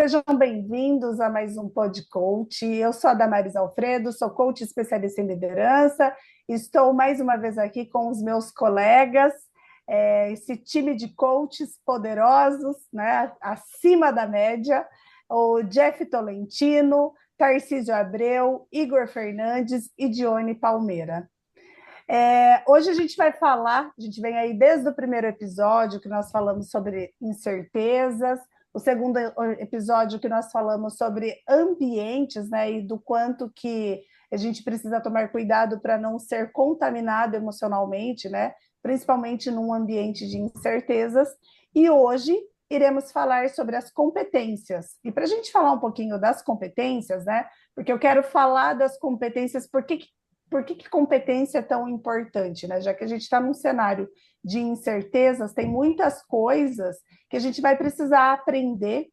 Sejam bem-vindos a mais um Pod Coach. Eu sou a Damaris Alfredo, sou coach especialista em liderança. Estou mais uma vez aqui com os meus colegas, esse time de coaches poderosos, né, acima da média, o Jeff Tolentino, Tarcísio Abreu, Igor Fernandes e Dione Palmeira. Hoje a gente vai falar, a gente vem aí desde o primeiro episódio que nós falamos sobre incertezas, o segundo episódio que nós falamos sobre ambientes, né, e do quanto que a gente precisa tomar cuidado para não ser contaminado emocionalmente, né, principalmente num ambiente de incertezas. E hoje iremos falar sobre as competências. E para a gente falar um pouquinho das competências, né, porque eu quero falar das competências, por que competência é tão importante, né? Já que a gente está num cenário de incertezas, tem muitas coisas que a gente vai precisar aprender.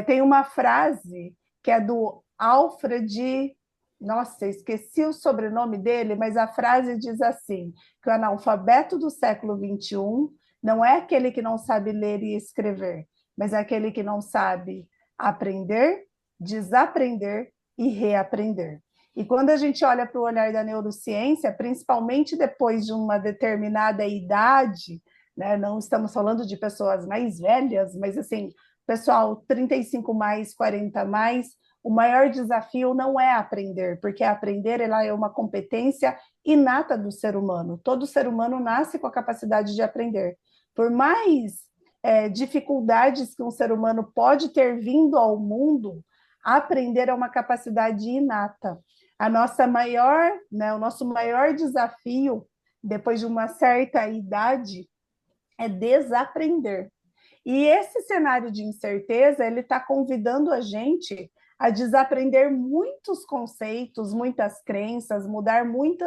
Tem uma frase que é do Alfred, nossa, esqueci o sobrenome dele, mas a frase diz assim, que o analfabeto do século XXI não é aquele que não sabe ler e escrever, mas é aquele que não sabe aprender, desaprender e reaprender. E quando a gente olha para o olhar da neurociência, principalmente depois de uma determinada idade, né, não estamos falando de pessoas mais velhas, mas assim, pessoal 35 mais, 40 mais, o maior desafio não é aprender, porque aprender ela é uma competência inata do ser humano. Todo ser humano nasce com a capacidade de aprender. Por mais dificuldades que um ser humano pode ter vindo ao mundo, aprender é uma capacidade inata. A nossa maior, né, o nosso maior desafio, depois de uma certa idade, é desaprender. E esse cenário de incerteza, ele está convidando a gente a desaprender muitos conceitos, muitas crenças, mudar muito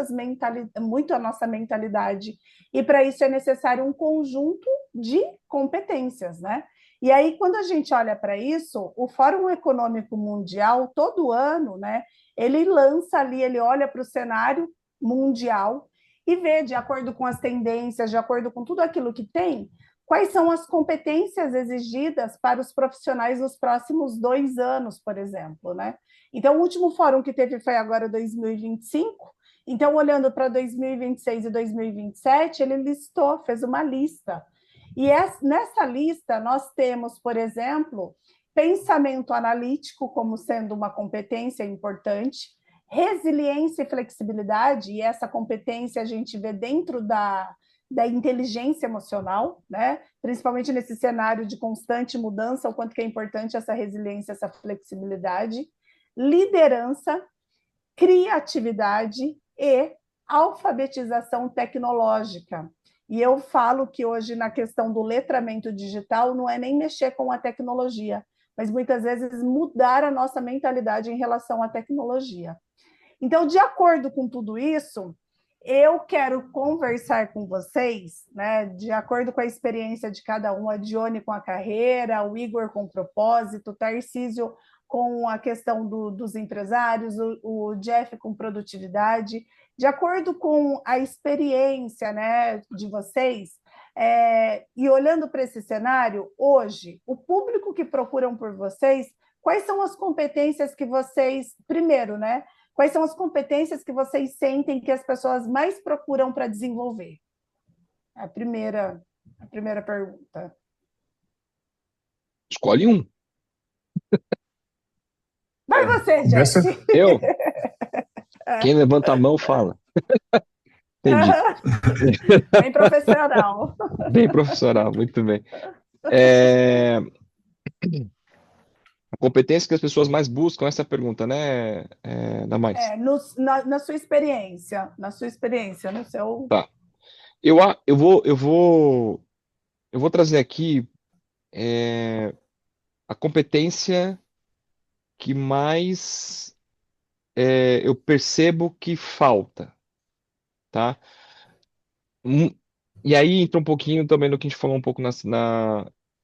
a nossa mentalidade. E para isso é necessário um conjunto de competências, né? E aí, quando a gente olha para isso, o Fórum Econômico Mundial, todo ano, né, ele lança ali, ele olha para o cenário mundial e vê, de acordo com as tendências, de acordo com tudo aquilo que tem, quais são as competências exigidas para os profissionais nos próximos 2 anos, por exemplo, né? Então, o último fórum que teve foi agora 2025. Então, olhando para 2026 e 2027, ele listou, fez uma lista. E nessa lista, nós temos, por exemplo, pensamento analítico como sendo uma competência importante, resiliência e flexibilidade, e essa competência a gente vê dentro da inteligência emocional, né? Principalmente nesse cenário de constante mudança, o quanto que é importante essa resiliência, essa flexibilidade, liderança, criatividade e alfabetização tecnológica. E eu falo que hoje, na questão do letramento digital, não é nem mexer com a tecnologia, mas muitas vezes mudar a nossa mentalidade em relação à tecnologia. Então, de acordo com tudo isso, eu quero conversar com vocês, né, de acordo com a experiência de cada um, a Dione com a carreira, o Igor com o propósito, o Tarcísio com a questão dos empresários, o Jeff com produtividade, de acordo com a experiência, né, de vocês, e olhando para esse cenário, hoje, o público que procuram por vocês, quais são as competências que vocês, primeiro, né, quais são as competências que vocês sentem que as pessoas mais procuram para desenvolver? A primeira pergunta. Escolhe um. Vai você, Começa. Jeff. Eu? Quem levanta a mão fala. Entendi. Bem profissional. Bem profissional, muito bem. É, A competência que as pessoas mais buscam, essa é a pergunta, né, Damares? Na sua experiência, no seu... Tá. Eu vou trazer aqui a competência que mais eu percebo que falta, tá? Hum, E aí entra um pouquinho também no que a gente falou um pouco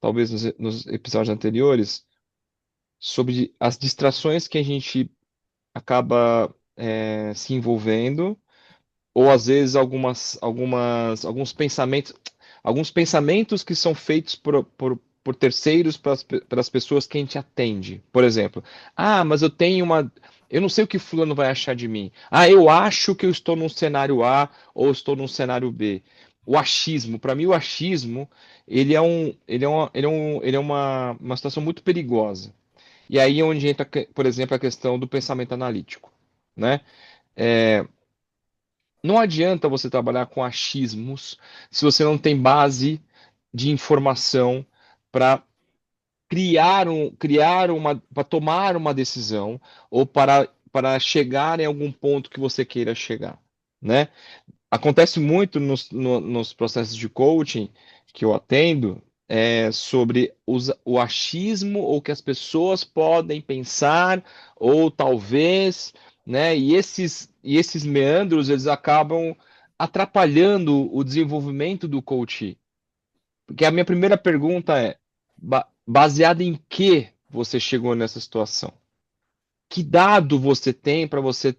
talvez nos episódios anteriores, sobre as distrações que a gente acaba se envolvendo, ou às vezes alguns pensamentos que são feitos por terceiros para as pessoas que a gente atende. Por exemplo, mas eu tenho uma. Eu não sei o que fulano vai achar de mim. Eu acho que eu estou num cenário A ou estou num cenário B. O achismo, para mim, o achismo, ele é uma situação muito perigosa. E aí é onde entra, por exemplo, a questão do pensamento analítico, né? Não adianta você trabalhar com achismos se você não tem base de informação para para tomar uma decisão ou para chegar em algum ponto que você queira chegar, né? Acontece muito nos processos de coaching que eu atendo sobre o achismo ou que as pessoas podem pensar ou talvez, né? E esses meandros eles acabam atrapalhando o desenvolvimento do coach. Porque a minha primeira pergunta é: baseada em que você chegou nessa situação? Que dado você tem para você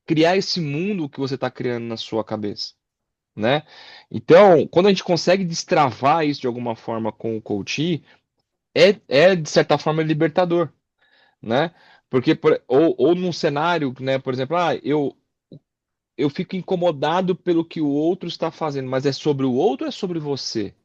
criar esse mundo que você está criando na sua cabeça? Né? Então, quando a gente consegue destravar isso de alguma forma com o coach, é de certa forma libertador, né? Porque ou num cenário, né, por exemplo, eu fico incomodado pelo que o outro está fazendo, mas é sobre o outro ou é sobre você?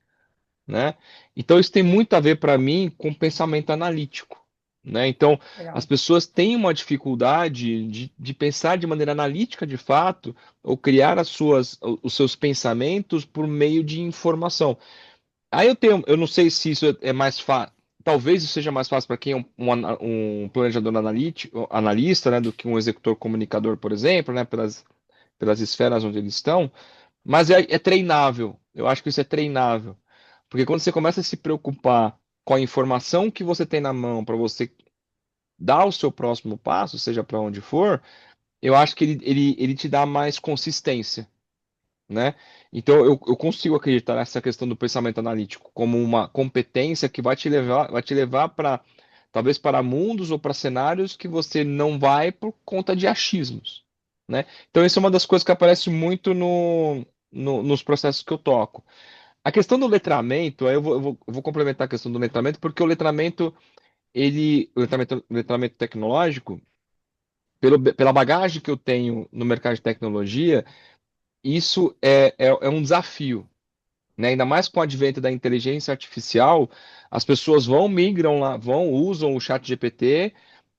Né? Então isso tem muito a ver para mim com pensamento analítico, né? Então as Legal. pessoas têm uma dificuldade de pensar de maneira analítica de fato ou criar os seus pensamentos por meio de informação. Aí eu não sei se isso é mais fácil. Talvez isso seja mais fácil para quem é um planejador analista, né, do que um executor comunicador, por exemplo, né, pelas esferas onde eles estão. Mas é treinável. Eu acho que isso é treinável. Porque quando você começa a se preocupar com a informação que você tem na mão para você dar o seu próximo passo, seja para onde for, eu acho que ele te dá mais consistência, né? Então eu consigo acreditar nessa questão do pensamento analítico como uma competência que vai te levar para talvez para mundos ou para cenários que você não vai por conta de achismos, né? Então isso é uma das coisas que aparece muito nos processos que eu toco. A questão do letramento, aí eu vou complementar a questão do letramento, porque o letramento tecnológico, pela bagagem que eu tenho no mercado de tecnologia, isso é um desafio, né? Ainda mais com o advento da inteligência artificial, as pessoas migram lá, usam o chat GPT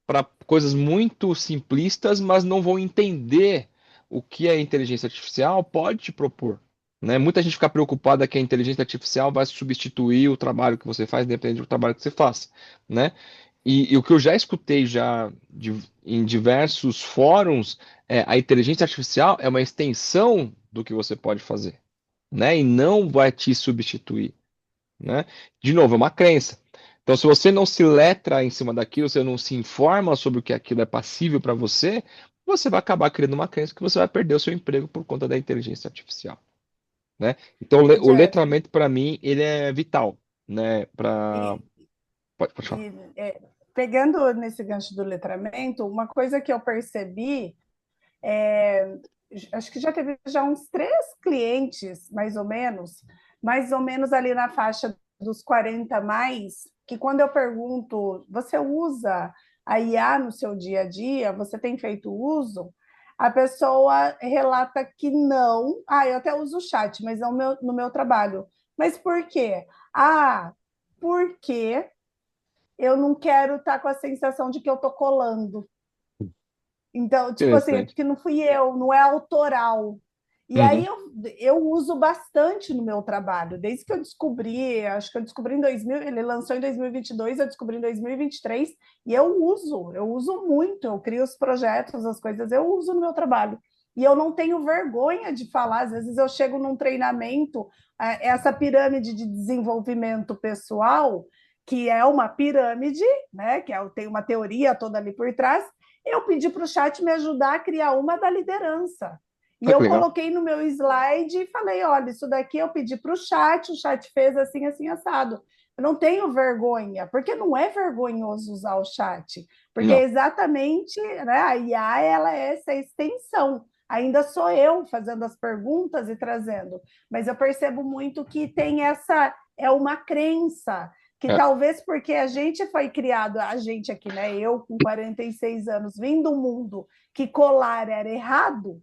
para coisas muito simplistas, mas não vão entender o que a inteligência artificial pode te propor. Né? Muita gente fica preocupada que a inteligência artificial vai substituir o trabalho que você faz, independente do trabalho que você faça. Né? E o que eu já escutei em diversos fóruns a inteligência artificial é uma extensão do que você pode fazer, né? E não vai te substituir, né? De novo, é uma crença. Então, se você não se letra em cima daquilo, você não se informa sobre o que aquilo é passível para você, você vai acabar criando uma crença que você vai perder o seu emprego por conta da inteligência artificial, né? Então, Ô, o Jeff, letramento para mim ele é vital, né? e, Pode falar. e, pegando nesse gancho do letramento, uma coisa que eu percebi, acho que já teve já uns 3 clientes, mais ou menos ali na faixa dos 40 mais, que quando eu pergunto, você usa a IA no seu dia a dia? Você tem feito uso? A pessoa relata que não. Eu até uso o chat, mas não no meu trabalho. Mas por quê? Porque eu não quero estar com a sensação de que eu estou colando. Então, tipo assim, Interessante. que não fui eu, não é autoral. E aí Uhum. eu uso bastante no meu trabalho, desde que eu descobri, acho que eu descobri em 2000, ele lançou em 2022, eu descobri em 2023, e eu uso muito, eu crio os projetos, as coisas, eu uso no meu trabalho. E eu não tenho vergonha de falar, às vezes eu chego num treinamento, essa pirâmide de desenvolvimento pessoal, que é uma pirâmide, né, tem uma teoria toda ali por trás, eu pedi para o chat me ajudar a criar uma da liderança. E Que eu legal. coloquei no meu slide e falei: olha, isso daqui eu pedi para o chat fez assim, assim, assado. Eu não tenho vergonha, porque não é vergonhoso usar o chat, porque é Não. exatamente, né, a IA ela é essa extensão. Ainda sou eu fazendo as perguntas e trazendo, mas eu percebo muito que tem essa, é uma crença que É. talvez porque a gente foi criado, a gente aqui, né? Eu com 46 anos, vindo do mundo que colar era errado,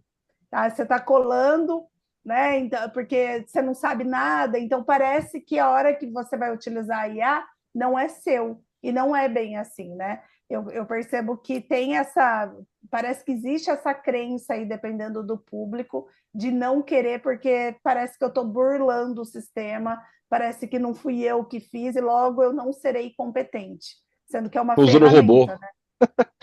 tá? Você está colando, né? Então, porque você não sabe nada, então parece que a hora que você vai utilizar a IA não é seu, e não é bem assim, né? Eu percebo que tem essa. Parece que existe essa crença aí, dependendo do público, de não querer, porque parece que eu estou burlando o sistema, parece que não fui eu que fiz, e logo eu não serei competente, sendo que é uma Tô usando robô. ferramenta,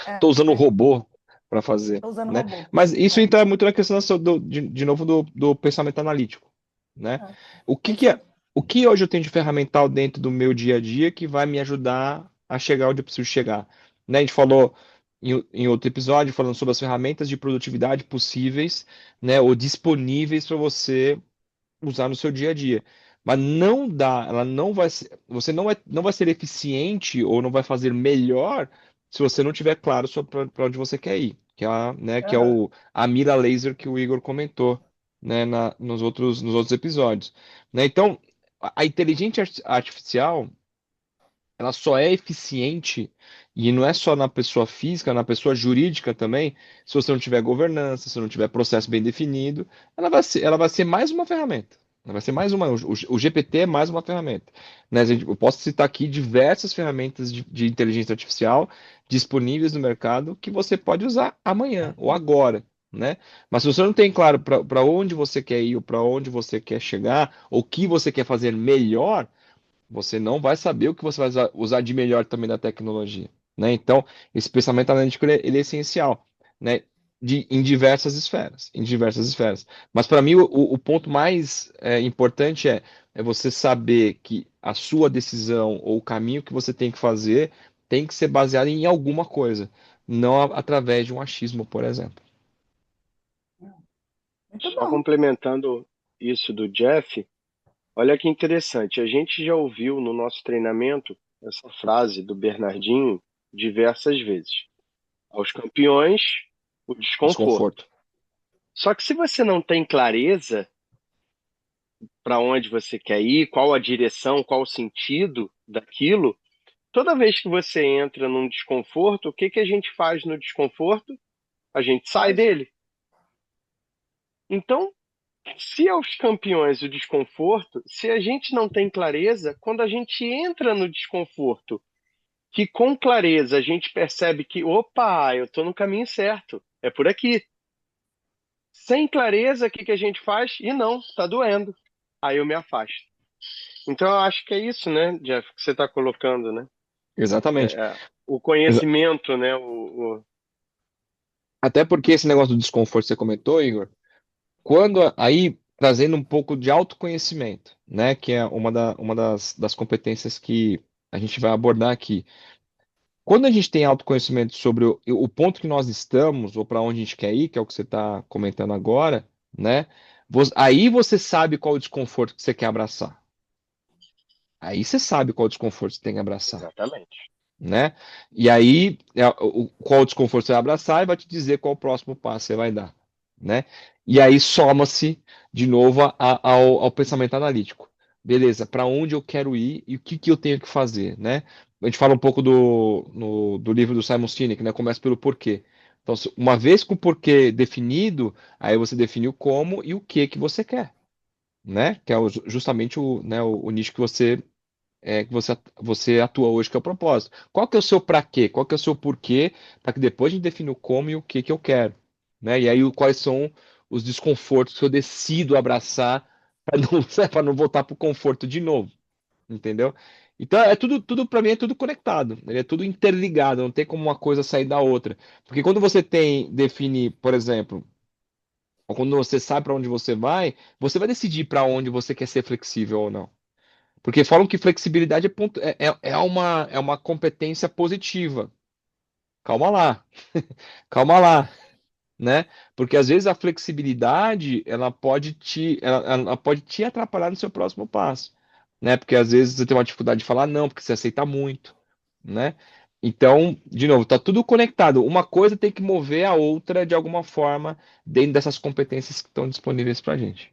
né? Tô usando robô para fazer, Estou usando né? robô. Mas isso É, então é muito na questão de novo do pensamento analítico, né? O é que que isso é, aí. o que hoje eu tenho de ferramental dentro do meu dia a dia que vai me ajudar a chegar onde eu preciso chegar, né? A gente falou em outro episódio falando sobre as ferramentas de produtividade possíveis, né? Ou disponíveis para você usar no seu dia a dia. Mas não dá, ela não vai ser, você não vai ser eficiente ou não vai fazer melhor se você não tiver claro para onde você quer ir, que é que é Aham. a mira laser que o Igor comentou, né, nos outros episódios, né? Então, a inteligência artificial, ela só é eficiente, e não é só na pessoa física, na pessoa jurídica também, se você não tiver governança, se não tiver processo bem definido, ela vai ser mais uma ferramenta. Ela vai ser mais uma. O GPT é mais uma ferramenta. Né? Eu posso citar aqui diversas ferramentas de inteligência artificial disponíveis no mercado que você pode usar amanhã ou agora. Né? Mas se você não tem claro para onde você quer ir, ou para onde você quer chegar, ou o que você quer fazer melhor, você não vai saber o que você vai usar de melhor também da tecnologia, né? Então, esse pensamento analítico ele é essencial, né? Em diversas esferas, em diversas esferas. Mas para mim o ponto mais importante é você saber que a sua decisão ou o caminho que você tem que fazer tem que ser baseado em alguma coisa, não através de um achismo, por exemplo. Muito Só bom. complementando isso do Jeff, olha que interessante. A gente já ouviu no nosso treinamento essa frase do Bernardinho diversas vezes. Aos campeões, o desconforto. Desconforto. Só que se você não tem clareza para onde você quer ir, qual a direção, qual o sentido daquilo, toda vez que você entra num desconforto, o que que a gente faz no desconforto? A gente sai Foge. dele. Então, se aos campeões o desconforto, se a gente não tem clareza, quando a gente entra no desconforto, que com clareza a gente percebe que, opa, eu estou no caminho certo, é por aqui. Sem clareza, o que que a gente faz? E não, está doendo. Aí eu me afasto. Então eu acho que é isso, né, Jeff, que você está colocando, né? Exatamente. O conhecimento, né? Até porque esse negócio do desconforto que você comentou, Igor, quando aí trazendo um pouco de autoconhecimento, né, que é uma das competências que a gente vai abordar aqui. Quando a gente tem autoconhecimento sobre o ponto que nós estamos ou para onde a gente quer ir, que é o que você está comentando agora, né, aí você sabe qual o desconforto que você quer abraçar. Aí você sabe qual o desconforto que você tem que abraçar, Exatamente. né? E aí, qual desconforto você vai abraçar e vai te dizer qual o próximo passo você vai dar, né? E aí soma-se de novo ao pensamento analítico. Beleza, para onde eu quero ir e o que eu tenho que fazer, né? A gente fala um pouco do livro do Simon Sinek, né? Começa pelo porquê. Então, uma vez com o porquê definido, aí você define o como e o que você quer, né? Que é justamente o nicho que você atua hoje, que é o propósito. Qual que é o seu para quê? Qual que é o seu porquê? Para que depois a gente defina o como e o que eu quero, né? E aí quais são os desconfortos que eu decido abraçar para não, para não voltar para o conforto de novo, entendeu? Então é tudo para mim é tudo conectado, é tudo interligado, não tem como uma coisa sair da outra. Porque quando você define, por exemplo, ou quando você sabe para onde você vai decidir para onde você quer ser flexível ou não. Porque falam que flexibilidade é uma competência positiva. Calma lá, calma lá, né? Porque às vezes a flexibilidade ela pode te atrapalhar no seu próximo passo, né? Porque às vezes você tem uma dificuldade de falar não, porque você aceita muito, né? Então, de novo, tá tudo conectado. Uma coisa tem que mover a outra de alguma forma dentro dessas competências que estão disponíveis para gente.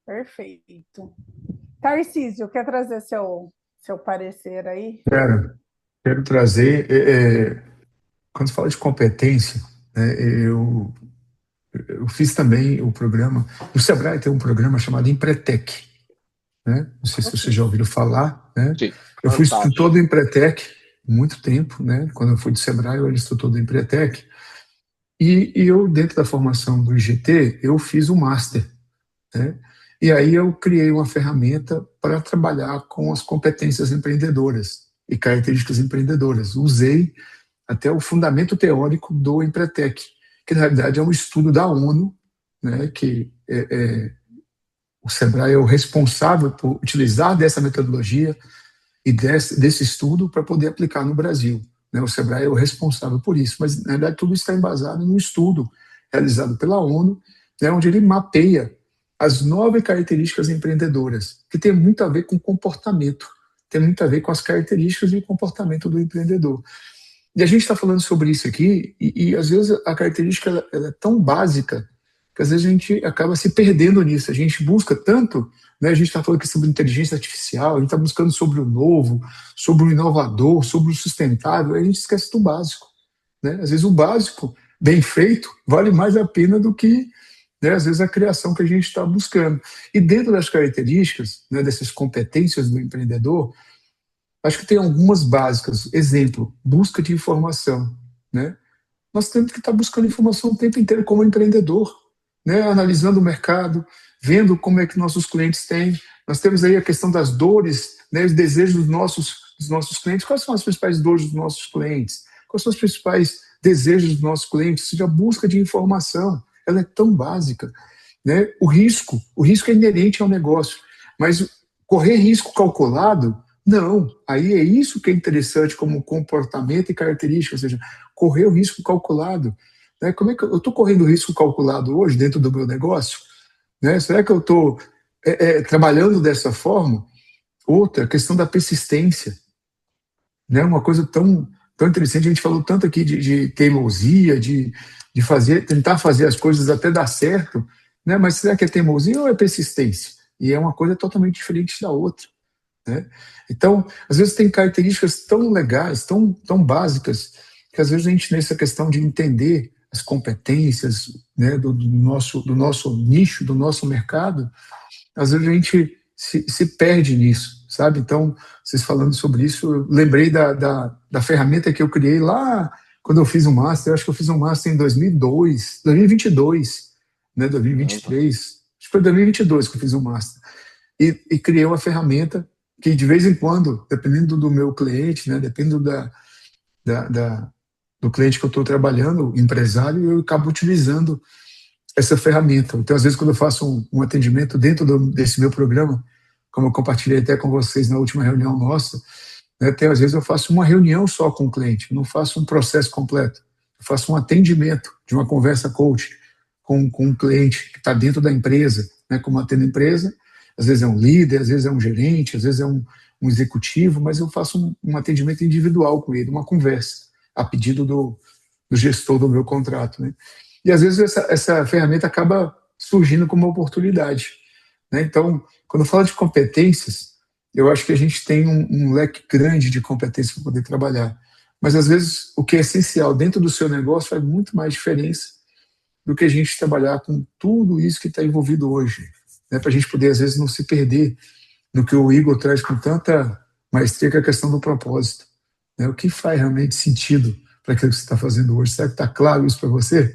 Perfeito. Tarcísio, quer trazer seu parecer aí? Quero trazer, quando se fala de competência, né, eu fiz também o programa, o Sebrae tem um programa chamado Empretec, né? Não sei se Ok. vocês já ouviram falar, né? Sim. Eu fui Fantástico. instrutor do Empretec muito tempo, né? Quando eu fui do Sebrae, eu era instrutor do Empretec. E eu, dentro da formação do IGT, eu fiz o Master, né? E aí eu criei uma ferramenta para trabalhar com as competências empreendedoras e características empreendedoras. Usei até o fundamento teórico do Empretec, que na realidade é um estudo da ONU, né, que o Sebrae é o responsável por utilizar dessa metodologia e desse estudo para poder aplicar no Brasil, né? O Sebrae é o responsável por isso, mas na verdade tudo está embasado num estudo realizado pela ONU, né, onde ele mapeia as 9 características empreendedoras, que tem muito a ver com comportamento, tem muito a ver com as características de comportamento do empreendedor. E a gente está falando sobre isso aqui, e às vezes a característica ela é tão básica que às vezes a gente acaba se perdendo nisso. A gente busca tanto, né, a gente está falando aqui sobre inteligência artificial, a gente está buscando sobre o novo, sobre o inovador, sobre o sustentável, a gente esquece do básico, né? Às vezes o básico, bem feito, vale mais a pena do que, né, às vezes a criação que a gente está buscando. E dentro das características, né, dessas competências do empreendedor, acho que tem algumas básicas. Exemplo, busca de informação, né? Nós temos que estar buscando informação o tempo inteiro como empreendedor, né? Analisando o mercado, vendo como é que nossos clientes têm. Nós temos aí a questão das dores, né, os desejos dos nossos clientes. Quais são as principais dores dos nossos clientes? Quais são os principais desejos dos nossos clientes? Ou seja, a busca de informação, ela é tão básica, né? O risco é inerente ao negócio, mas correr risco calculado, não. Aí é isso que é interessante como comportamento e característica, ou seja, correr o risco calculado, né? Como é que eu estou correndo risco calculado hoje dentro do meu negócio, né? Será que eu estou trabalhando dessa forma? Outra, questão da persistência, né? Uma coisa tão interessante, a gente falou tanto aqui de teimosia, de tentar fazer as coisas até dar certo, né? Mas será que é teimosia ou é persistência? E é uma coisa totalmente diferente da outra, né? Então, às vezes tem características tão legais, tão básicas, que às vezes a gente, nessa questão de entender as competências, né, do nosso nicho, do nosso mercado, às vezes a gente se perde nisso, sabe? Então, vocês falando sobre isso, eu lembrei da ferramenta que eu criei lá quando eu fiz o Master. Eu acho que eu fiz um Master em 2022, né, 2023. Acho que foi 2022 que eu fiz o Master. E criei uma ferramenta que, de vez em quando, dependendo do meu cliente, né, dependendo do cliente que eu estou trabalhando, empresário, eu acabo utilizando essa ferramenta. Então, às vezes, quando eu faço um atendimento dentro desse meu programa, como eu compartilhei até com vocês na última reunião nossa, né, até às vezes eu faço uma reunião só com o cliente, eu não faço um processo completo. Eu faço um atendimento de uma conversa coach com um cliente que está dentro da empresa, né, como atendo a empresa. Às vezes é um líder, às vezes é um gerente, às vezes é um executivo, mas eu faço um atendimento individual com ele, uma conversa, a pedido do gestor do meu contrato, né? E às vezes essa ferramenta acaba surgindo como uma oportunidade, né? Então, quando eu falo de competências, eu acho que a gente tem um leque grande de competências para poder trabalhar. Mas às vezes o que é essencial dentro do seu negócio faz muito mais diferença do que a gente trabalhar com tudo isso que está envolvido hoje, né? Para a gente poder, às vezes, não se perder no que o Igor traz com tanta maestria, que é a questão do propósito, né? O que faz realmente sentido para aquilo que você está fazendo hoje? Será que está claro isso para você?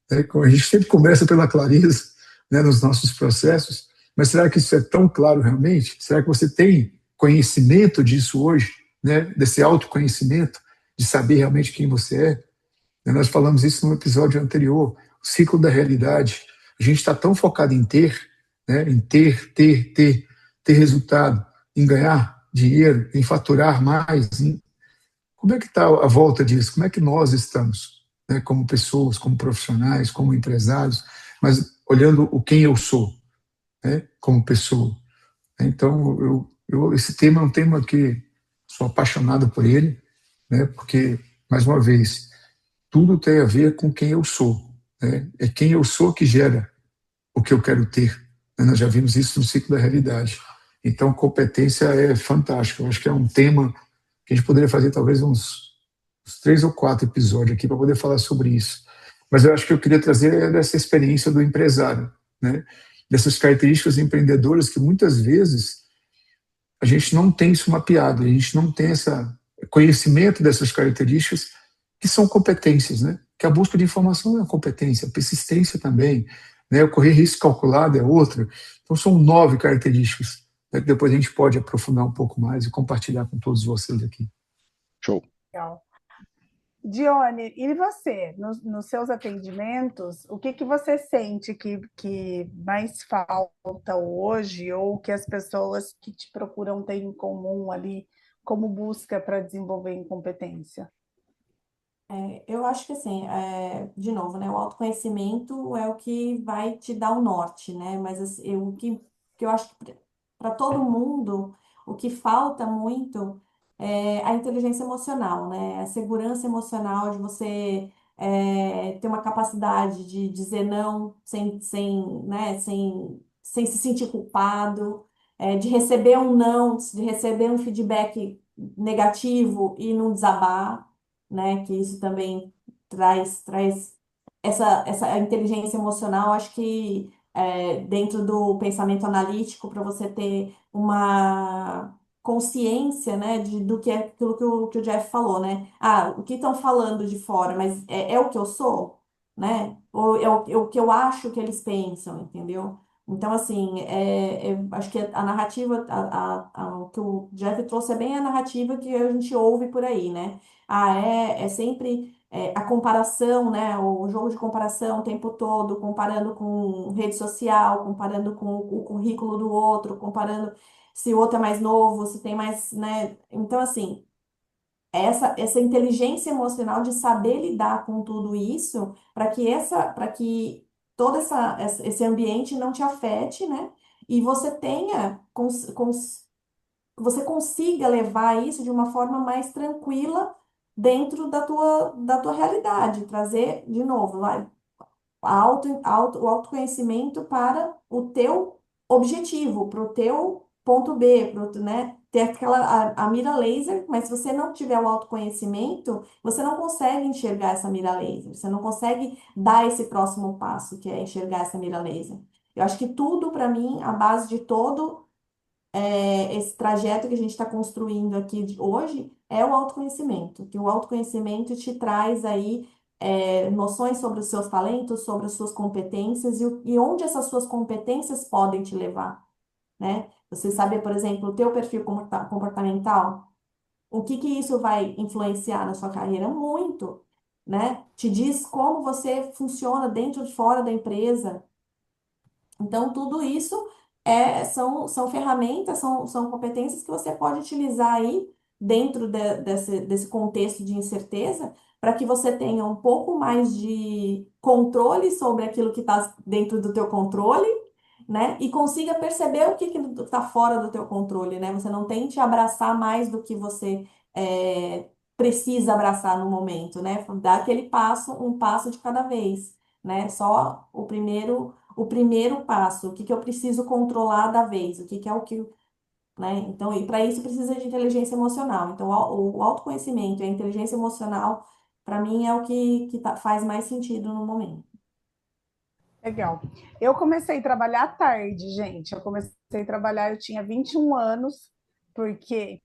A gente sempre começa pela clareza, né, nos nossos processos, mas será que isso é tão claro realmente? Será que você tem conhecimento disso hoje, né, desse autoconhecimento, de saber realmente quem você é? Nós falamos isso no episódio anterior, o ciclo da realidade. A gente está tão focado em ter, né, em ter resultado, em ganhar dinheiro, em faturar mais. Como é que está a volta disso? Como é que nós estamos, né, como pessoas, como profissionais, como empresários, mas olhando o quem eu sou, né, como pessoa? Então, esse tema é um tema que sou apaixonado por ele, né, porque, mais uma vez, tudo tem a ver com quem eu sou, né? É quem eu sou que gera o que eu quero ter, né? Nós já vimos isso no ciclo da realidade. Então, competência é fantástico. Eu acho que é um tema que a gente poderia fazer talvez uns 3 ou 4 episódios aqui para poder falar sobre isso. Mas eu acho que eu queria trazer dessa experiência do empresário, né? Dessas características empreendedoras que muitas vezes a gente não tem isso mapeado, a gente não tem esse conhecimento dessas características que são competências, né? Que a busca de informação é uma competência, a persistência também, né? O correr risco calculado é outra. Então são 9 características, né, que depois a gente pode aprofundar um pouco mais e compartilhar com todos vocês aqui. Show. Legal. Dione, e você, nos seus atendimentos, o que você sente que mais falta hoje, ou que as pessoas que te procuram têm em comum ali, como busca para desenvolver incompetência? Eu acho que assim, de novo, né, o autoconhecimento é o que vai te dar o norte, né? Mas assim, que eu acho que para todo mundo, o que falta muito é a inteligência emocional, né? A segurança emocional de você ter uma capacidade de dizer não né, sem se sentir culpado, de receber um não, de receber um feedback negativo e não desabar, né? Que isso também traz essa inteligência emocional, acho que dentro do pensamento analítico, para você ter uma consciência, né, do que é aquilo que o Jeff falou, né? Ah, o que estão falando de fora, mas é o que eu sou, né? Ou é o que eu acho que eles pensam, entendeu? Então, assim, acho que a narrativa, o que o Jeff trouxe é bem a narrativa que a gente ouve por aí, né? É sempre a comparação, né? O jogo de comparação o tempo todo, comparando com rede social, comparando com o currículo do outro, comparando se o outro é mais novo, se tem mais, né? Então, assim, essa inteligência emocional de saber lidar com tudo isso, para que todo esse ambiente não te afete, né? E você tenha, você consiga levar isso de uma forma mais tranquila dentro da tua realidade, trazer, de novo, vai, o autoconhecimento para o teu objetivo, para o teu ponto B, né? Ter a mira laser, mas se você não tiver o autoconhecimento, você não consegue enxergar essa mira laser, você não consegue dar esse próximo passo, que é enxergar essa mira laser. Eu acho que tudo, para mim, a base de todo esse trajeto que a gente está construindo aqui hoje é o autoconhecimento, que o autoconhecimento te traz aí noções sobre os seus talentos, sobre as suas competências e onde essas suas competências podem te levar, né? Você saber, por exemplo, o teu perfil comportamental, o que que isso vai influenciar na sua carreira? Muito, né? Te diz como você funciona dentro e fora da empresa. Então, tudo isso são ferramentas, são competências que você pode utilizar aí dentro desse contexto de incerteza, para que você tenha um pouco mais de controle sobre aquilo que está dentro do teu controle, né? E consiga perceber o que está fora do teu controle, né? Você não tente abraçar mais do que você precisa abraçar no momento, né? Dá aquele passo, um passo de cada vez, né? Só o primeiro passo, o que que eu preciso controlar da vez, o que que é o que, né? Então, e para isso precisa de inteligência emocional. Então, o autoconhecimento e a inteligência emocional, para mim, é o que faz mais sentido no momento. Legal. Eu comecei a trabalhar à tarde, gente. Eu comecei a trabalhar, eu tinha 21 anos, porque,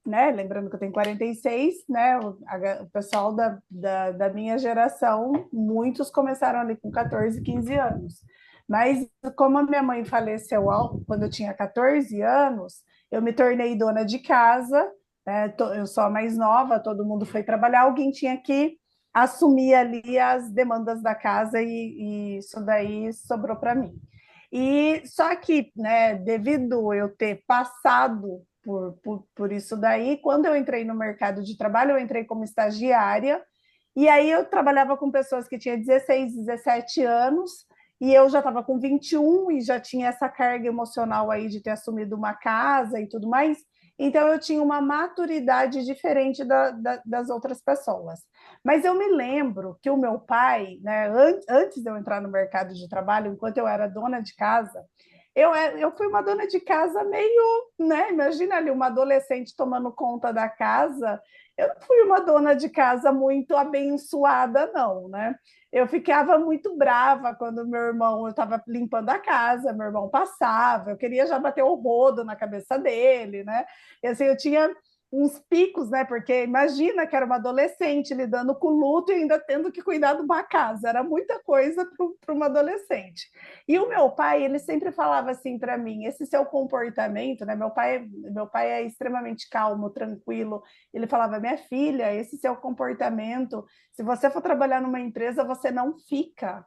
né, lembrando que eu tenho 46, né, o pessoal da minha geração, muitos começaram ali com 14, 15 anos. Mas como a minha mãe faleceu quando eu tinha 14 anos, eu me tornei dona de casa, né, eu sou a mais nova, todo mundo foi trabalhar, alguém tinha que assumir ali as demandas da casa e isso daí sobrou para mim. E só que, né, devido eu ter passado por isso daí, quando eu entrei no mercado de trabalho, eu entrei como estagiária, e aí eu trabalhava com pessoas que tinham 16, 17 anos, e eu já estava com 21 e já tinha essa carga emocional aí de ter assumido uma casa e tudo mais. Então eu tinha uma maturidade diferente das outras pessoas. Mas eu me lembro que o meu pai, né, antes de eu entrar no mercado de trabalho, enquanto eu era dona de casa, eu fui uma dona de casa meio, né? Imagina ali uma adolescente tomando conta da casa. Eu não fui uma dona de casa muito abençoada, não, né? Eu ficava muito brava quando meu irmão, eu estava limpando a casa, meu irmão passava, eu queria já bater o rodo na cabeça dele, né? E assim, eu tinha uns picos, né? Porque imagina que era uma adolescente lidando com luto e ainda tendo que cuidar de uma casa, era muita coisa para uma adolescente. E o meu pai, ele sempre falava assim para mim, esse seu comportamento, né? Meu pai é extremamente calmo, tranquilo. Ele falava, minha filha, esse seu comportamento, se você for trabalhar numa empresa, você não fica,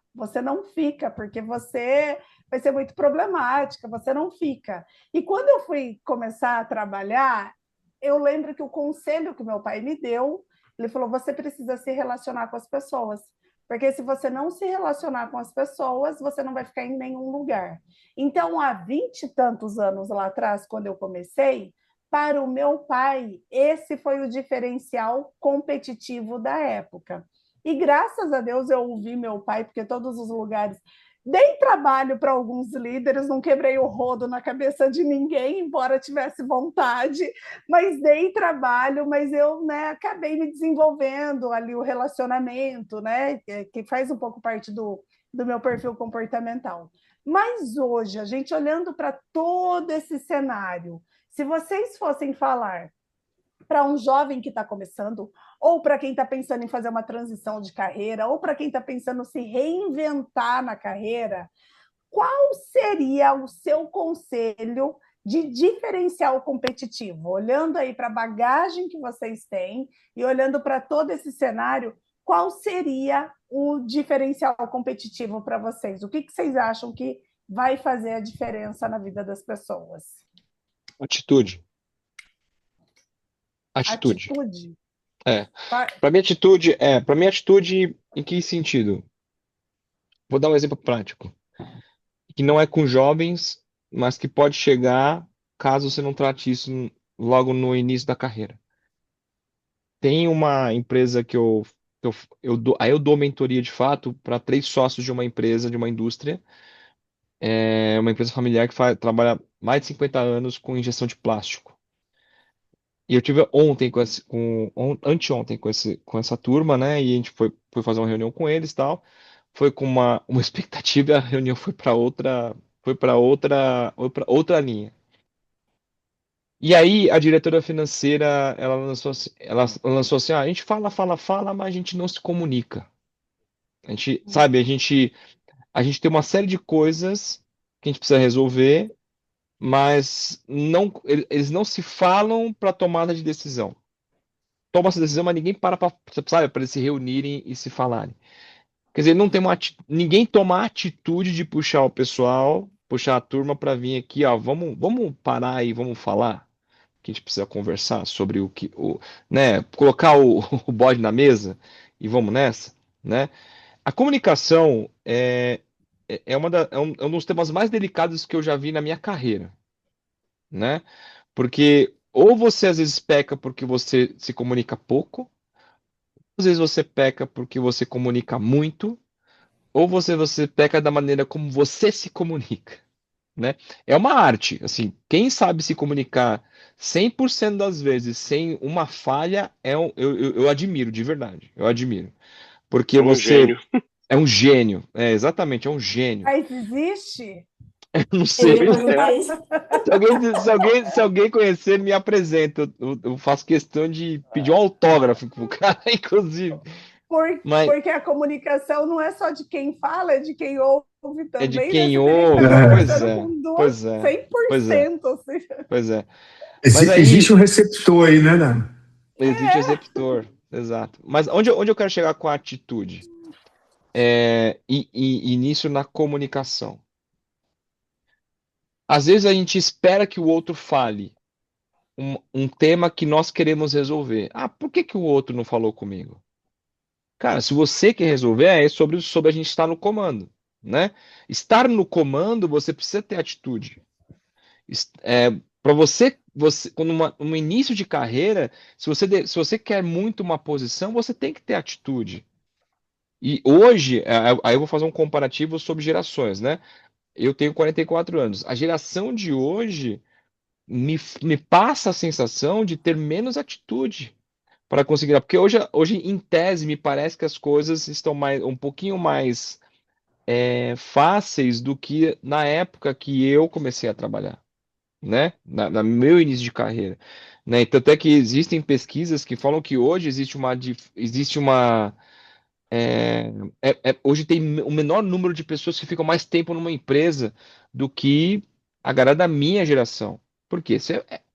porque você vai ser muito problemática, você não fica. E quando eu fui começar a trabalhar, eu lembro que o conselho que meu pai me deu, ele falou, você precisa se relacionar com as pessoas, porque se você não se relacionar com as pessoas, você não vai ficar em nenhum lugar. Então, há 20 e tantos anos lá atrás, quando eu comecei, para o meu pai, esse foi o diferencial competitivo da época. E graças a Deus eu ouvi meu pai, porque todos os lugares dei trabalho para alguns líderes, não quebrei o rodo na cabeça de ninguém, embora tivesse vontade, mas dei trabalho, mas eu, né, acabei me desenvolvendo ali o relacionamento, né, que faz um pouco parte do meu perfil comportamental. Mas hoje, a gente olhando para todo esse cenário, se vocês fossem falar para um jovem que está começando, ou para quem está pensando em fazer uma transição de carreira, ou para quem está pensando em se reinventar na carreira, qual seria o seu conselho de diferencial competitivo? Olhando aí para a bagagem que vocês têm e olhando para todo esse cenário, qual seria o diferencial competitivo para vocês? O que vocês acham que vai fazer a diferença na vida das pessoas? Atitude. Atitude. Atitude? É. Para mim, atitude em que sentido? Vou dar um exemplo prático, que não é com jovens, mas que pode chegar caso você não trate isso logo no início da carreira. Tem uma empresa aí eu dou mentoria de fato para 3 sócios de uma empresa, de uma indústria, uma empresa familiar que trabalha mais de 50 anos com injeção de plástico. E eu tive ontem anteontem com essa turma, né? E a gente foi fazer uma reunião com eles, e tal. Foi com uma expectativa, e a reunião foi para outra linha. E aí a diretora financeira, ela lançou assim, a gente fala, fala, fala, mas a gente não se comunica. A gente, sabe, a gente tem uma série de coisas que a gente precisa resolver, mas eles não se falam para tomada de decisão. Toma essa decisão, mas ninguém sabe, para eles se reunirem e se falarem. Quer dizer, não tem ninguém toma a atitude de puxar o pessoal, puxar a turma para vir aqui, ó, vamos parar aí, vamos falar, que a gente precisa conversar sobre né, colocar o bode na mesa e vamos nessa, né? A comunicação é um dos temas mais delicados que eu já vi na minha carreira, né? Porque ou você às vezes peca porque você se comunica pouco, às vezes você peca porque você comunica muito, ou você peca da maneira como você se comunica, né? É uma arte, assim, quem sabe se comunicar 100% das vezes sem uma falha, eu admiro, de verdade, eu admiro. Porque É um você gênio. é um gênio, exatamente, é um gênio. Mas existe? Eu não Eu ia sei, perguntar isso. se alguém conhecer, me apresenta. Eu faço questão de pedir um autógrafo pro cara, inclusive. Mas Porque a comunicação não é só de quem fala, é de quem ouve é de também, né? quem Você teria que estar ouve. Pois conversando é, com duas, pois é, pois é, 100%. Assim. pois é. Mas Existe aí um receptor aí, né, Dan? existe o receptor, exato. Mas onde eu quero chegar com a atitude? E nisso na comunicação. Às vezes a gente espera que o outro fale um tema que nós queremos resolver. Ah, por que que o outro não falou comigo? Cara, se você quer resolver, é sobre a gente estar no comando, né? Estar no comando, você precisa ter atitude. Para você quando no início de carreira, se você quer muito uma posição, você tem que ter atitude. E hoje, aí eu vou fazer um comparativo sobre gerações, né? eu tenho 44 anos. A geração de hoje me passa a sensação de ter menos atitude para conseguir. Porque hoje, em tese, me parece que as coisas estão um pouquinho mais fáceis do que na época que eu comecei a trabalhar, né? Na meu início de carreira, né? Então, até que existem pesquisas que falam que hoje existe uma hoje tem o menor número de pessoas que ficam mais tempo numa empresa do que a galera da minha geração. Por quê?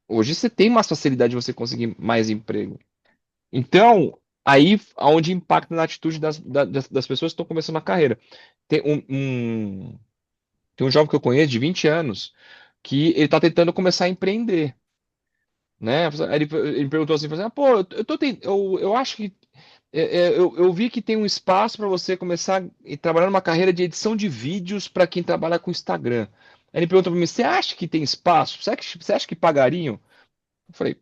Hoje você tem mais facilidade de você conseguir mais emprego. Então, aí onde impacta na atitude das pessoas que estão começando a carreira. Tem tem um jovem que eu conheço de 20 anos que ele está tentando começar a empreender, né? Aí ele perguntou assim, pô, eu acho que eu vi que tem um espaço para você começar a trabalhar numa carreira de edição de vídeos para quem trabalha com Instagram. Aí ele perguntou para mim, você acha que tem espaço? Você acha que pagariam? Eu falei,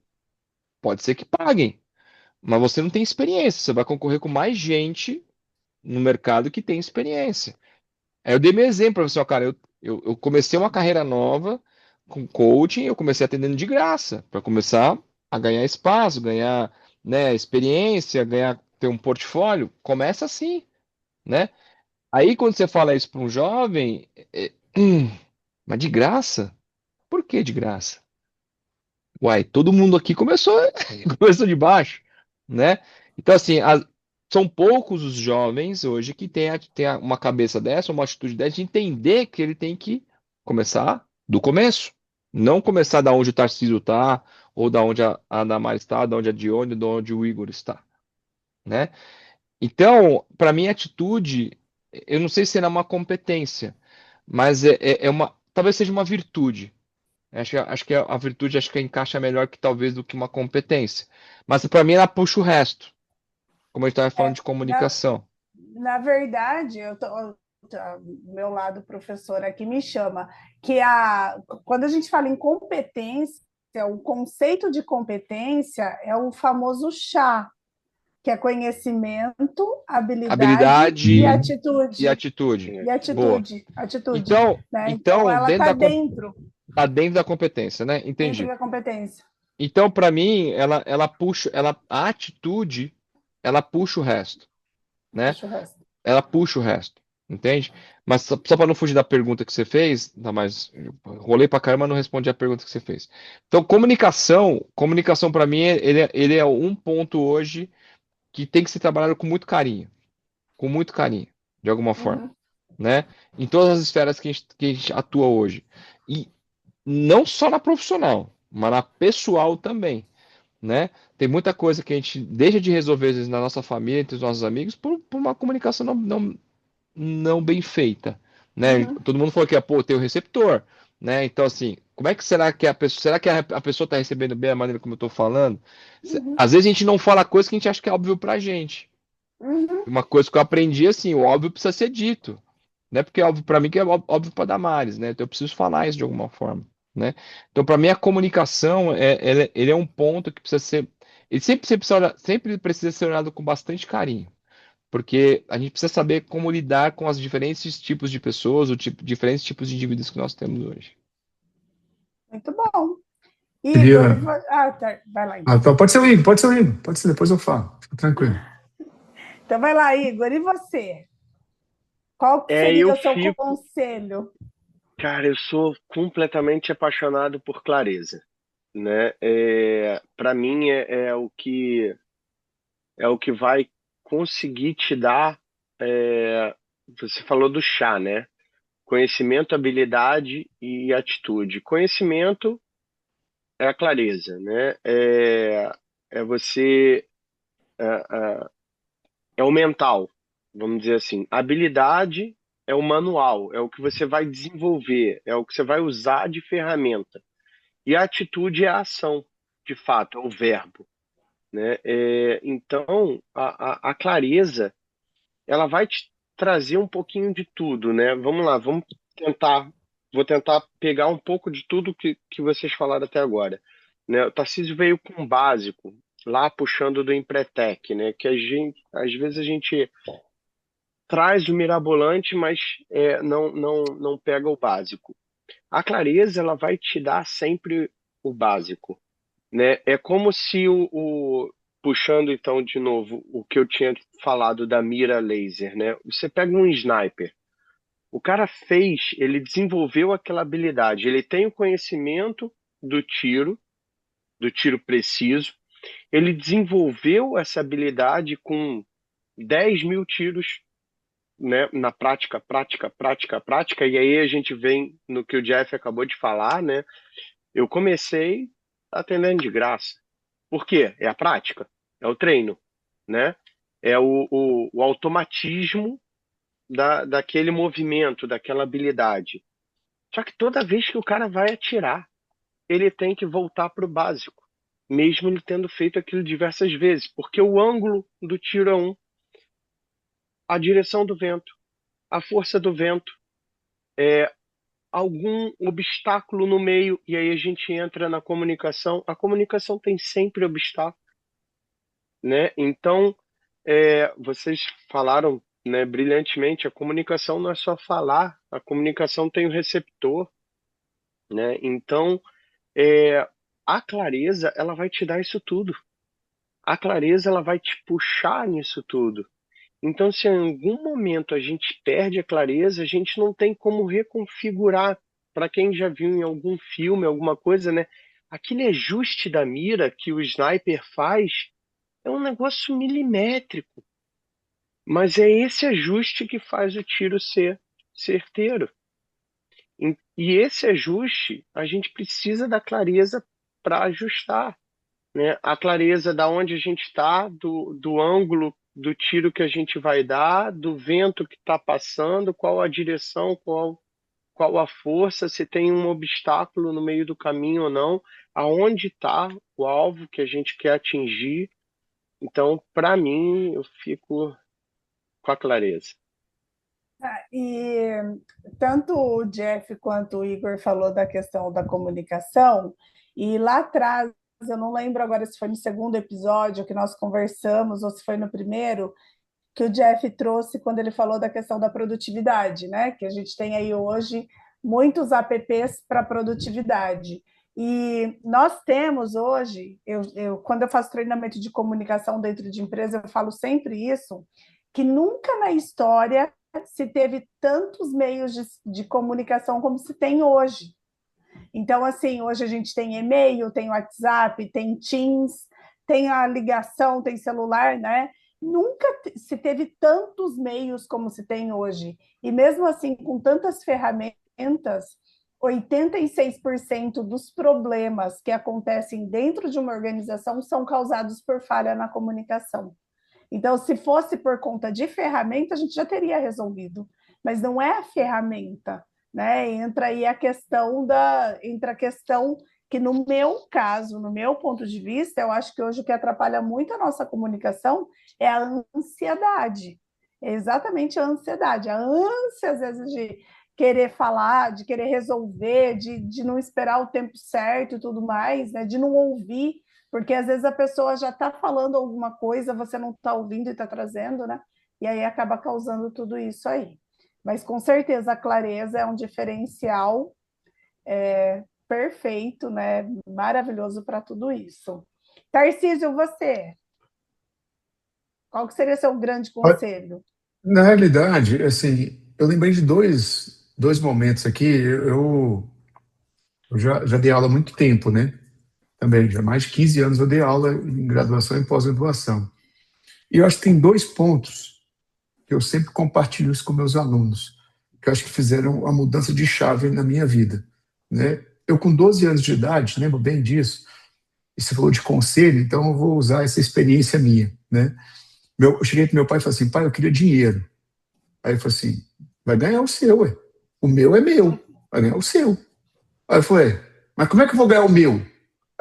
pode ser que paguem, mas você não tem experiência, você vai concorrer com mais gente no mercado que tem experiência. Aí eu dei meu exemplo, professor, cara, eu comecei uma carreira nova com coaching, eu comecei atendendo de graça, para começar a ganhar espaço, ganhar, né, experiência, ganhar, ter um portfólio. Começa assim, né? Aí quando você fala isso para um jovem, mas de graça? Por que de graça? Uai, todo mundo aqui começou, começou de baixo, né? Então, assim, são poucos os jovens hoje que têm uma cabeça dessa, uma atitude dessa, de entender que ele tem que começar do começo. Não começar da onde o Tarcísio está, ou da onde a Damares está, da onde a Dione, da onde o Igor está, né? Então, para mim, atitude, eu não sei se será uma competência, mas talvez seja uma virtude. Acho que a virtude acho que encaixa melhor que talvez do que uma competência. Mas para mim ela puxa o resto, como a gente estava falando de Na, comunicação. na verdade, meu lado professor aqui me chama que quando a gente fala em competência, o conceito de competência é o famoso chá, que é conhecimento, habilidade e Habilidade e atitude. atitude. E Boa. atitude, Então, né? Então então ela está dentro, tá dentro da competência, né? dentro Entendi. da competência. Então, para mim, ela puxa, a atitude, ela puxa o resto, né? Puxa o resto. Ela puxa o resto, entende? Mas só para não fugir da pergunta que você fez, tá, mas eu rolei para caramba, mas não respondi a pergunta que você fez. Então, comunicação para mim, ele é um ponto hoje que tem que ser trabalhado com muito carinho, de alguma forma, Uhum. né? Em todas as esferas que a gente atua hoje. E não só na profissional, mas na pessoal também, né? Tem muita coisa que a gente deixa de resolver, às vezes, na nossa família, entre os nossos amigos, por uma comunicação não bem feita, né? Uhum. Todo mundo falou que pô, tem o receptor, né? Então, assim, como é que será que a pessoa está recebendo bem a maneira como eu estou falando? Uhum. Às vezes a gente não fala coisa que a gente acha que é óbvio pra gente. Uhum. Uma coisa que eu aprendi, assim, o óbvio precisa ser dito, né? Porque é óbvio para mim que é óbvio para Damares, né? Então eu preciso falar isso de alguma forma, né? Então, para mim, a comunicação ele é um ponto que precisa ser. Ele sempre precisa ser olhado com bastante carinho, porque a gente precisa saber como lidar com os diferentes tipos de pessoas, diferentes tipos de indivíduos que nós temos hoje. Muito bom. Igor, Queria. tá. Vai lá, Ah, Igor. tá, pode ser o Igor, pode ser o Igor, pode ser, depois eu falo, fica tranquilo. Então vai lá, Igor. E você? Qual que Eu seria o seu fico, conselho? cara, eu sou completamente apaixonado por clareza, né? Para mim é o que vai conseguir te dar. Você falou do chá, né? Conhecimento, habilidade e atitude. Conhecimento é a clareza, né? É você é o mental, vamos dizer assim. Habilidade é o manual, é o que você vai desenvolver, é o que você vai usar de ferramenta. E a atitude é a ação, de fato, é o verbo, né? Então, a clareza, ela vai te trazer um pouquinho de tudo, né? Vamos lá, tentar, vou tentar pegar um pouco de tudo que vocês falaram até agora, né? O Tarcísio veio com um básico, lá puxando do Empretec, né? Que às vezes a gente traz o mirabolante, mas não pega o básico. A clareza, ela vai te dar sempre o básico, né? É como se puxando então de novo o que eu tinha falado da mira laser, né? Você pega um sniper, o cara ele desenvolveu aquela habilidade, ele tem o conhecimento do tiro preciso, ele desenvolveu essa habilidade com 10 mil tiros, né, na prática, e aí a gente vem no que o Jeff acabou de falar, né? Eu comecei atendendo de graça. Por quê? É a prática, é o treino, né? É o automatismo daquele movimento, daquela habilidade. Só que toda vez que o cara vai atirar, ele tem que voltar para o básico, mesmo ele tendo feito aquilo diversas vezes, porque o ângulo do tiro é a direção do vento, a força do vento, algum obstáculo no meio, e aí a gente entra na comunicação. A comunicação tem sempre obstáculo, né? Então, vocês falaram, né, brilhantemente, a comunicação não é só falar, a comunicação tem o receptor, né? Então, a clareza, ela vai te dar isso tudo. A clareza, ela vai te puxar nisso tudo. Então, se em algum momento a gente perde a clareza, a gente não tem como reconfigurar. Para quem já viu em algum filme, alguma coisa, né? Aquele ajuste da mira que o sniper faz é um negócio milimétrico. Mas é esse ajuste que faz o tiro ser certeiro. E esse ajuste, a gente precisa da clareza para ajustar, né? A clareza da onde a gente está, do ângulo do tiro que a gente vai dar, do vento que está passando, qual a direção, qual a força, se tem um obstáculo no meio do caminho ou não, aonde está o alvo que a gente quer atingir. Então, para mim, eu fico com a clareza. E tanto o Jeff quanto o Igor falou da questão da comunicação, e lá atrás, eu não lembro agora se foi no segundo episódio que nós conversamos ou se foi no primeiro, que o Jeff trouxe quando ele falou da questão da produtividade, né? Que a gente tem aí hoje muitos apps para produtividade. E nós temos hoje, quando eu faço treinamento de comunicação dentro de empresa, eu falo sempre isso, que nunca na história se teve tantos meios de comunicação como se tem hoje. Então, assim, hoje a gente tem e-mail, tem WhatsApp, tem Teams, tem a ligação, tem celular, né? Nunca se teve tantos meios como se tem hoje. E mesmo assim, com tantas ferramentas, 86% dos problemas que acontecem dentro de uma organização são causados por falha na comunicação. Então, se fosse por conta de ferramenta, a gente já teria resolvido. Mas não é a ferramenta, né? Entra aí a questão que, no meu caso, no meu ponto de vista, eu acho que hoje o que atrapalha muito a nossa comunicação é a ansiedade. É exatamente a ansiedade. A ânsia, às vezes, de querer falar, de querer resolver, de não esperar o tempo certo e tudo mais, né? De não ouvir, porque às vezes a pessoa já está falando alguma coisa, você não está ouvindo e está trazendo, né? E aí acaba causando tudo isso aí. Mas com certeza a clareza é um diferencial perfeito, né? Maravilhoso para tudo isso. Tarcísio, você? Qual que seria seu grande conselho? Na realidade, assim, eu lembrei de dois momentos aqui. Eu já dei aula há muito tempo, né? Também, já há mais de 15 anos eu dei aula em graduação e pós-graduação. E eu acho que tem dois pontos que eu sempre compartilho isso com meus alunos, que eu acho que fizeram a mudança de chave na minha vida, né? Eu, com 12 anos de idade, lembro bem disso, e você falou de conselho, então eu vou usar essa experiência minha, né? Eu cheguei para meu pai e falei assim: pai, eu queria dinheiro. Aí ele falou assim: vai ganhar o seu, ué. O meu é meu, vai ganhar o seu. Aí eu falei: mas como é que eu vou ganhar o meu? Aí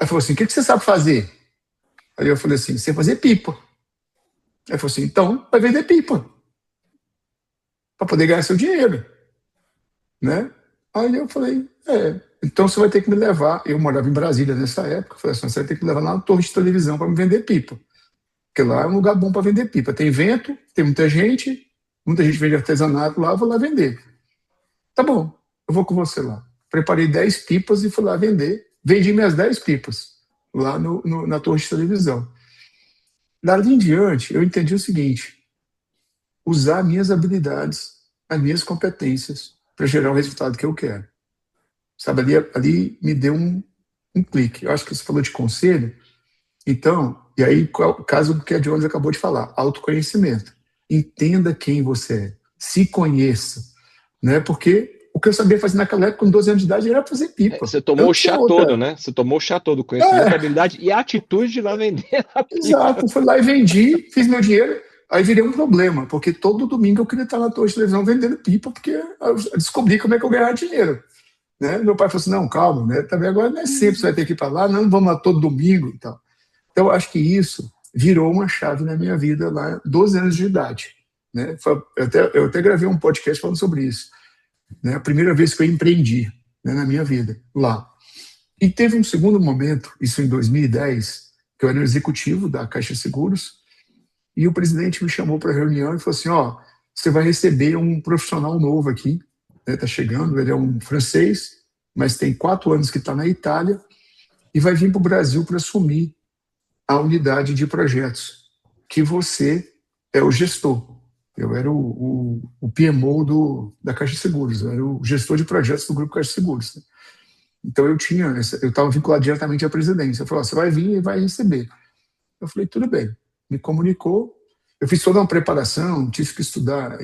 ele falou assim: o que você sabe fazer? Aí eu falei assim: sei fazer pipa. Aí ele falou assim: então vai vender pipa, para poder ganhar seu dinheiro, né? Aí eu falei: então você vai ter que me levar. Eu morava em Brasília nessa época. Eu falei assim: você vai ter que me levar lá na torre de televisão para me vender pipa. Porque lá é um lugar bom para vender pipa. Tem vento, tem muita gente Muita gente vende artesanato lá, eu vou lá vender. Tá bom, eu vou com você lá. Preparei 10 pipas e fui lá vender. Vendi minhas 10 pipas lá na torre de televisão. Dali em diante, eu entendi o seguinte: usar minhas habilidades, as minhas competências para gerar o resultado que eu quero. Sabe, ali me deu um clique. Eu acho que você falou de conselho, então, e aí, caso do que a Jones acabou de falar, autoconhecimento. Entenda quem você é, se conheça, né? Porque o que eu sabia fazer naquela época, com 12 anos de idade, era fazer pipa. Você Eu tomou não o tinha chá todo, né? Você tomou o chá todo, conhecimento, habilidade e a atitude de ir lá vender a pipa. Exato, fui lá e vendi, fiz meu dinheiro, aí virei um problema, porque todo domingo eu queria estar na torre de televisão vendendo pipa, porque eu descobri como é que eu ganhava dinheiro. Né? Meu pai falou assim: não, calma, né? Também agora não é sempre você vai ter que ir para lá, não vamos lá todo domingo e tal. Então, eu acho que isso virou uma chave na minha vida lá, 12 anos de idade. Né? Eu até gravei um podcast falando sobre isso. Né? A primeira vez que eu empreendi, né, na minha vida, lá. E teve um segundo momento, isso em 2010, que eu era um executivo da Caixa Seguros, e o presidente me chamou para a reunião e falou assim: ó, você vai receber um profissional novo aqui, né, tá chegando, ele é um francês, mas tem 4 anos que está na Itália, e vai vir para o Brasil para assumir a unidade de projetos, que você é o gestor. Eu era o PMO da Caixa Seguros, eu era o gestor de projetos do Grupo Caixa Seguros. Né? Então eu estava vinculado diretamente à presidência. Eu falei: você vai vir e vai receber. Eu falei: tudo bem. Me comunicou. Eu fiz toda uma preparação, tive que estudar.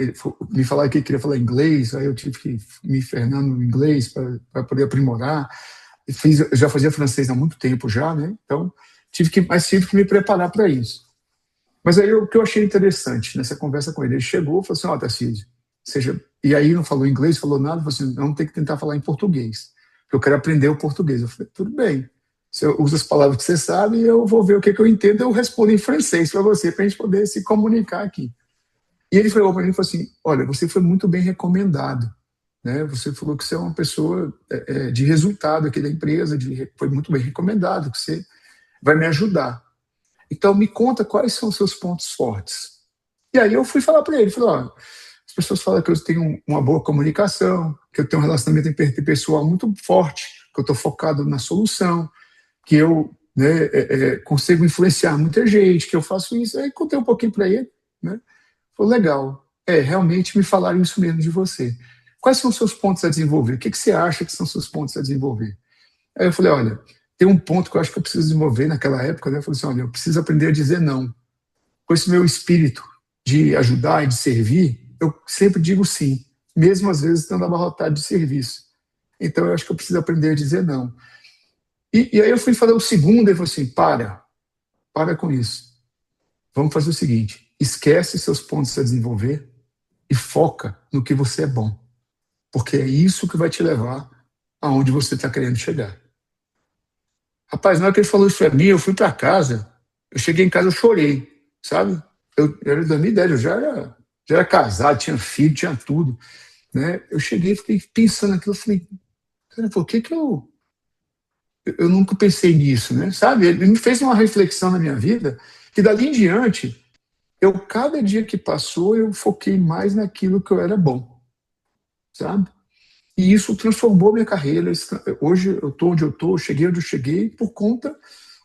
Me falaram que ele queria falar inglês, aí eu tive que me ferrar no inglês para poder aprimorar. Eu já fazia francês há muito tempo já, né? Então tive que me preparar para isso. Mas aí o que eu achei interessante nessa conversa com ele chegou e falou assim: ó, Tarcísio, e aí não falou inglês, falou nada, falou assim: não, tem que tentar falar em português, porque eu quero aprender o português. Eu falei: tudo bem, você usa as palavras que você sabe, eu vou ver o que eu entendo, eu respondo em francês para você, para a gente poder se comunicar aqui. E ele falou para mim, falou assim: olha, você foi muito bem recomendado, né? Você falou que você é uma pessoa de resultado aqui da empresa, foi muito bem recomendado, que você vai me ajudar. Então, me conta quais são os seus pontos fortes. E aí eu fui falar para ele, falei: ó, as pessoas falam que eu tenho uma boa comunicação, que eu tenho um relacionamento interpessoal muito forte, que eu estou focado na solução, que eu, né, consigo influenciar muita gente, que eu faço isso. Aí contei um pouquinho para ele, né? Falei: legal, realmente me falaram isso mesmo de você. Quais são os seus pontos a desenvolver? O que você acha que são os seus pontos a desenvolver? Aí eu falei: olha, tem um ponto que eu acho que eu preciso desenvolver naquela época, né? Eu falei assim: olha, eu preciso aprender a dizer não. Com esse meu espírito de ajudar e de servir, eu sempre digo sim, mesmo às vezes estando abarrotado de serviço. Então eu acho que eu preciso aprender a dizer não. E aí eu fui fazer o segundo, e ele falou assim: para com isso. Vamos fazer o seguinte: esquece seus pontos a desenvolver e foca no que você é bom. Porque é isso que vai te levar aonde você está querendo chegar. Rapaz, na hora que ele falou isso pra mim, eu fui para casa, eu cheguei em casa, eu chorei, sabe? Eu era em 2010, eu já era casado, tinha filho, tinha tudo, né? Eu cheguei e fiquei pensando naquilo, eu falei: cara, por que eu nunca pensei nisso, né? Sabe? Ele me fez uma reflexão na minha vida, que dali em diante, cada dia que passou, eu foquei mais naquilo que eu era bom, sabe? E isso transformou minha carreira. Hoje eu estou onde eu estou, cheguei onde eu cheguei por conta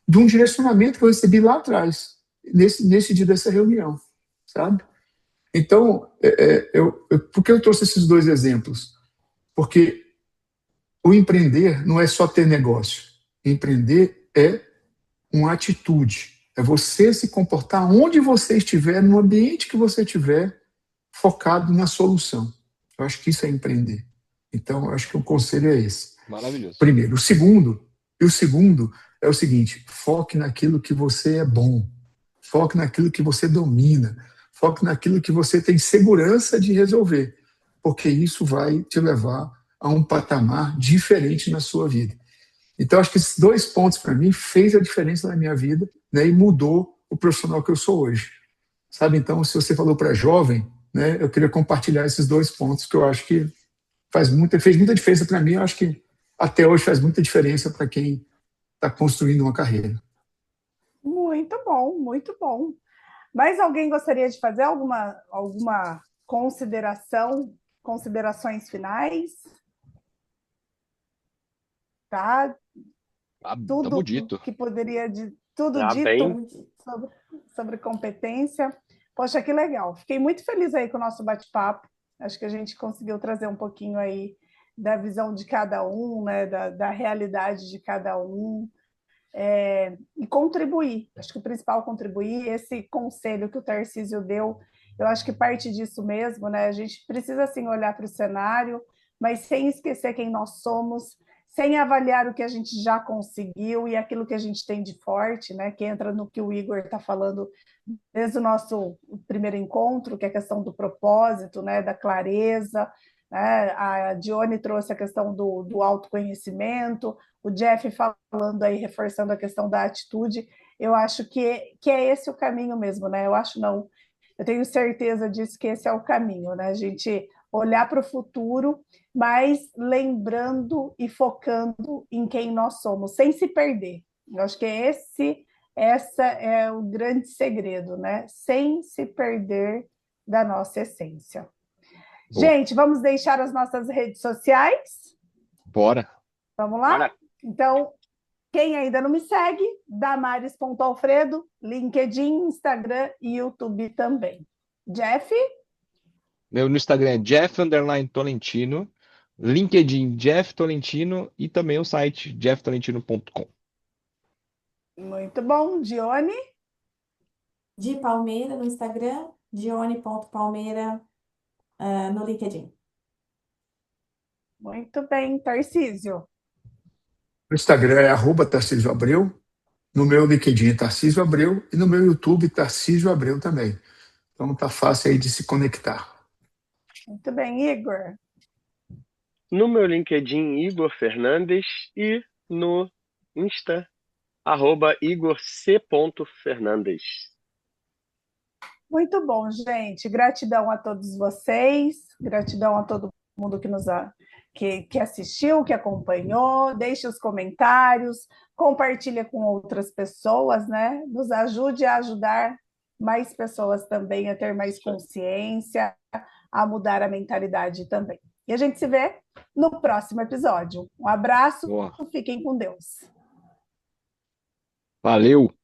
de um direcionamento que eu recebi lá atrás, nesse dia dessa reunião, sabe? Então, por que eu trouxe esses dois exemplos? Porque o empreender não é só ter negócio. Empreender é uma atitude. É você se comportar onde você estiver, no ambiente que você estiver, focado na solução. Eu acho que isso é empreender. Então, eu acho que o conselho é esse. Maravilhoso. Primeiro. O segundo é o seguinte: foque naquilo que você é bom. Foque naquilo que você domina. Foque naquilo que você tem segurança de resolver. Porque isso vai te levar a um patamar diferente na sua vida. Então, acho que esses 2 pontos, para mim, fez a diferença na minha vida, né, e mudou o profissional que eu sou hoje. Sabe? Então, se você falou para jovem, né, eu queria compartilhar esses 2 pontos que eu acho que fez muita diferença para mim. Eu acho que até hoje faz muita diferença para quem está construindo uma carreira. Muito bom, muito bom. Mas alguém gostaria de fazer alguma considerações finais, tá? Tamo Tudo dito. que poderia tudo Já dito bem. sobre competência. Poxa, que legal. Fiquei muito feliz aí com o nosso bate-papo. Acho que a gente conseguiu trazer um pouquinho aí da visão de cada um, né? Da realidade de cada um. E contribuir. Acho que o principal é contribuir. Esse conselho que o Tarcísio deu, eu acho que parte disso mesmo, né? A gente precisa assim olhar para o cenário, mas sem esquecer quem nós somos, sem avaliar o que a gente já conseguiu e aquilo que a gente tem de forte, né? Que entra no que o Igor está falando desde o nosso primeiro encontro, que é a questão do propósito, né? Da clareza. Né? A Dione trouxe a questão do autoconhecimento, o Jeff falando aí, reforçando a questão da atitude. Eu acho que é esse o caminho mesmo, né? Eu acho não, eu tenho certeza disso que esse é o caminho, né? A gente olhar para o futuro, mas lembrando e focando em quem nós somos, sem se perder. Eu acho que essa é o grande segredo, né? Sem se perder da nossa essência. Boa. Gente, vamos deixar as nossas redes sociais? Bora. Vamos lá? Bora. Então, quem ainda não me segue, Damares.alfredo, LinkedIn, Instagram e YouTube também. Jeff? Meu no Instagram é Jeff_Tolentino, LinkedIn Jeff Tolentino e também o site jefftolentino.com. Muito bom. Dione? De Palmeira no Instagram, dione.palmeira no LinkedIn. Muito bem. Tarcísio? No Instagram é @Tarcísio Abreu, no meu LinkedIn Tarcísio Abreu e no meu YouTube Tarcísio Abreu também. Então tá fácil aí de se conectar. Muito bem. Igor? No meu LinkedIn, Igor Fernandes, e no Insta, @IgorC.Fernandes. Muito bom, gente. Gratidão a todos vocês, gratidão a todo mundo que assistiu, que acompanhou. Deixe os comentários, compartilha com outras pessoas, né? Nos ajude a ajudar mais pessoas também a ter mais consciência, a mudar a mentalidade também. E a gente se vê no próximo episódio. Um abraço, Boa. fiquem com Deus. Valeu!